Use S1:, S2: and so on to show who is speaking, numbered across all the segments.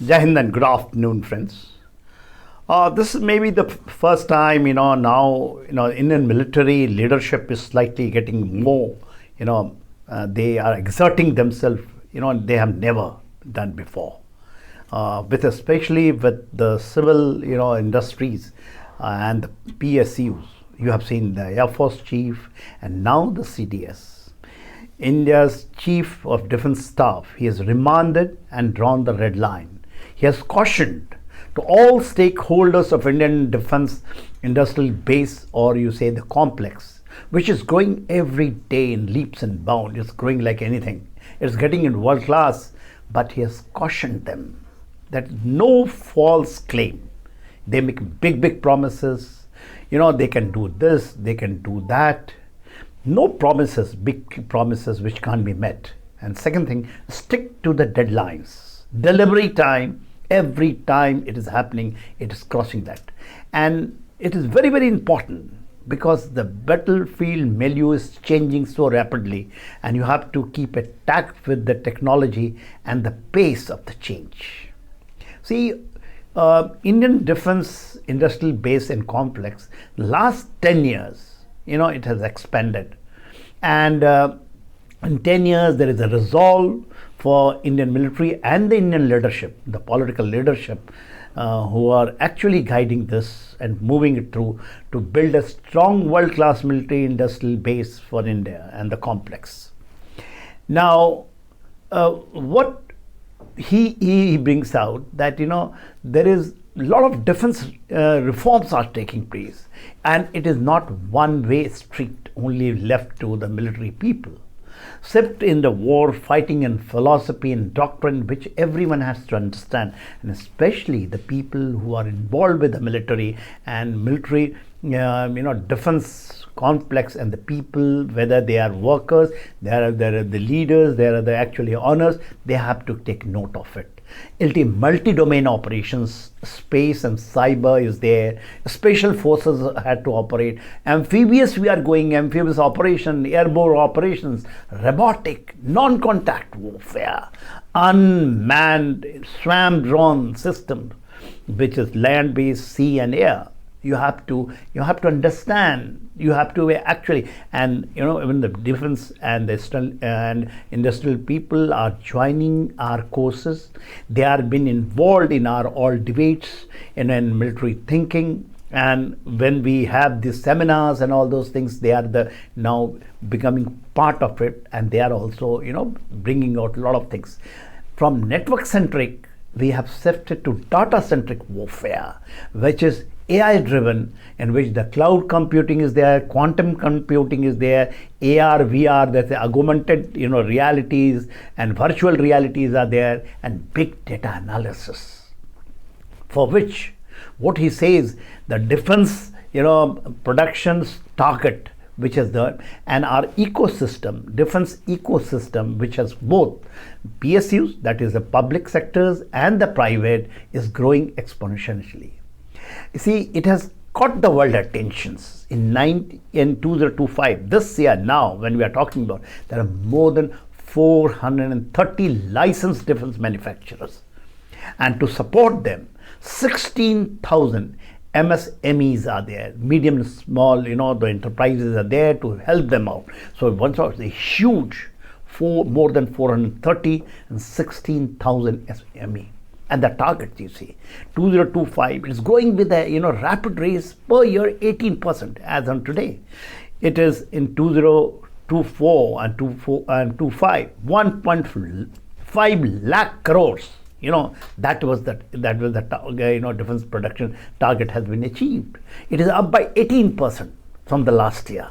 S1: Jai Hind and good afternoon, friends. This is maybe the first time, now, Indian military leadership is slightly getting more, they are exerting themselves, they have never done before. With especially with the civil, industries and the PSUs. You have seen the Air Force Chief and now the CDS. India's Chief of Defence Staff, he has remanded and drawn the red line. He has cautioned to all stakeholders of Indian defence industrial base, or you say the complex, which is growing every day in leaps and bounds. It's growing like anything. It's getting in world class, but he has cautioned them that no false claim. They make big promises. They can do this, they can do that. No promises, big promises which can't be met. And second thing, stick to the deadlines. Delivery time, every time it is happening, it is crossing that. And it is very important because the battlefield milieu is changing so rapidly and you have to keep attacked with the technology and the pace of the change. See, Indian defense industrial base and complex, last 10 years, it has expanded. And in 10 years, there is a resolve for Indian military and the Indian leadership, the political leadership, who are actually guiding this and moving it through to build a strong world-class military industrial base for India and the complex. Now, what he brings out that, there is a lot of defense reforms are taking place, and it is not one-way street only left to the military people. Except in the war, fighting and philosophy and doctrine, which everyone has to understand, and especially the people who are involved with the military and military, defense complex, and the people, whether they are workers, they are the leaders, they are the actually owners, they have to take note of it. Multi-domain operations, space and cyber is there. Special forces had to operate. Amphibious operation, airborne operations, robotic, non-contact warfare, unmanned swarm drone system, which is land-based, sea and air. You have to understand. You have to actually, and even the defense and the industrial people are joining our courses. They are been involved in our all debates in military thinking. And when we have these seminars and all those things, they are now becoming part of it, and they are also bringing out a lot of things. From network centric, we have shifted to data centric warfare, which is AI driven, in which the cloud computing is there, quantum computing is there, AR, VR, that's augmented realities and virtual realities are there, and big data analysis. For which, what he says, the defense productions target, which is and our ecosystem, defense ecosystem, which has both PSUs, that is the public sectors, and the private, is growing exponentially. You see, it has caught the world attentions in 2025. This year now, when we are talking about, there are more than 430 licensed defense manufacturers. And to support them, 16,000 MSMEs are there, medium and small, the enterprises are there to help them out. So once it's a huge, more than 430 and 16,000 SME. And the target, you see, 2025, it's growing with a rapid race per year, 18% as on today. It is in 2024 and 25, 1.5 lakh crores. That was the defense production target has been achieved. It is up by 18% from the last year,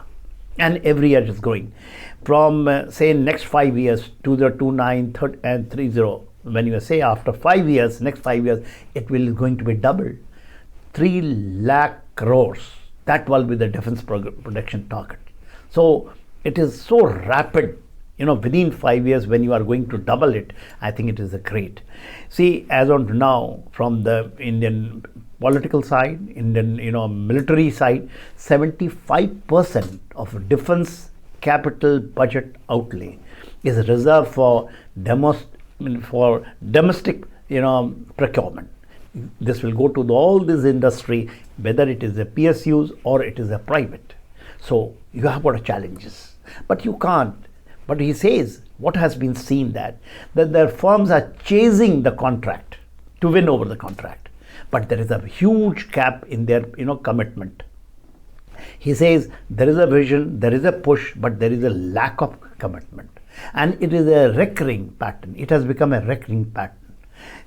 S1: and every year it is growing. From say next 5 years, 2029, 30 and 30. When you say after 5 years, next 5 years, it will going to be doubled. 3 lakh crores. That will be the defense production target. So it is so rapid, within 5 years when you are going to double it. I think it is a great. See, as on now, from the Indian political side, Indian military side, 75% of defense capital budget outlay is reserved for domestic procurement. This will go to all this industry, whether it is a PSUs or it is a private. So you have got challenges, but you can't. But he says what has been seen that their firms are chasing the contract to win over the contract, but there is a huge gap in their commitment. He says there is a vision, there is a push, but there is a lack of commitment, and it is a recurring pattern. It has become a recurring pattern.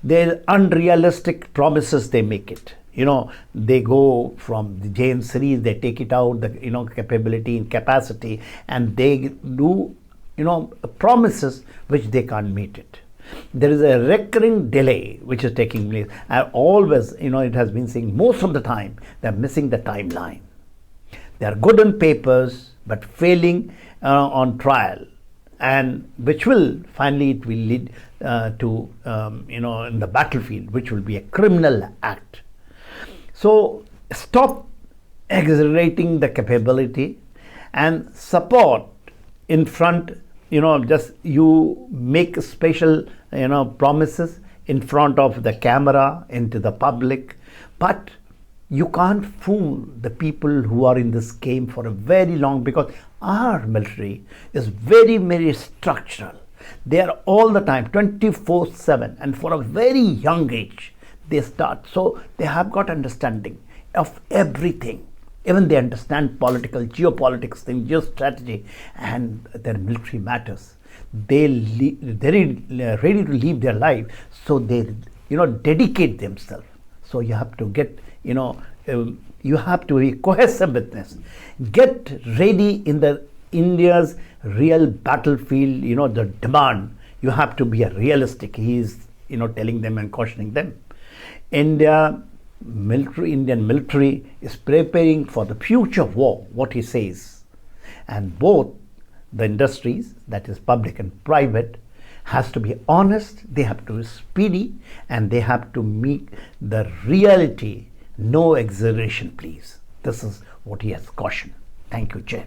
S1: They're unrealistic promises they make it. They go from the James series, they take it out, the capability and capacity, and they do promises which they can't meet it. There is a recurring delay which is taking place. And always, it has been saying most of the time they're missing the timeline. They are good on papers but failing on trial, and which will finally it will lead to in the battlefield, which will be a criminal act. So stop exaggerating the capability and support in front. Just you make special promises in front of the camera into the public, but you can't fool the people who are in this game for a very long, because our military is very, very structural. They are all the time 24/7, and for a very young age they start. So they have got understanding of everything. Even they understand political, geopolitics thing, geo-strategy, and their military matters. They're ready to live their life, so they dedicate themselves. So you have to get you have to be cohesive with this. Get ready in the India's real battlefield. The demand. You have to be a realistic. He is telling them and cautioning them. Indian military is preparing for the future war, what he says, and both the industries, that is public and private, has to be honest, they have to be speedy, and they have to meet the reality. No exaggeration, please. This is what he has cautioned. Thank you, Chair.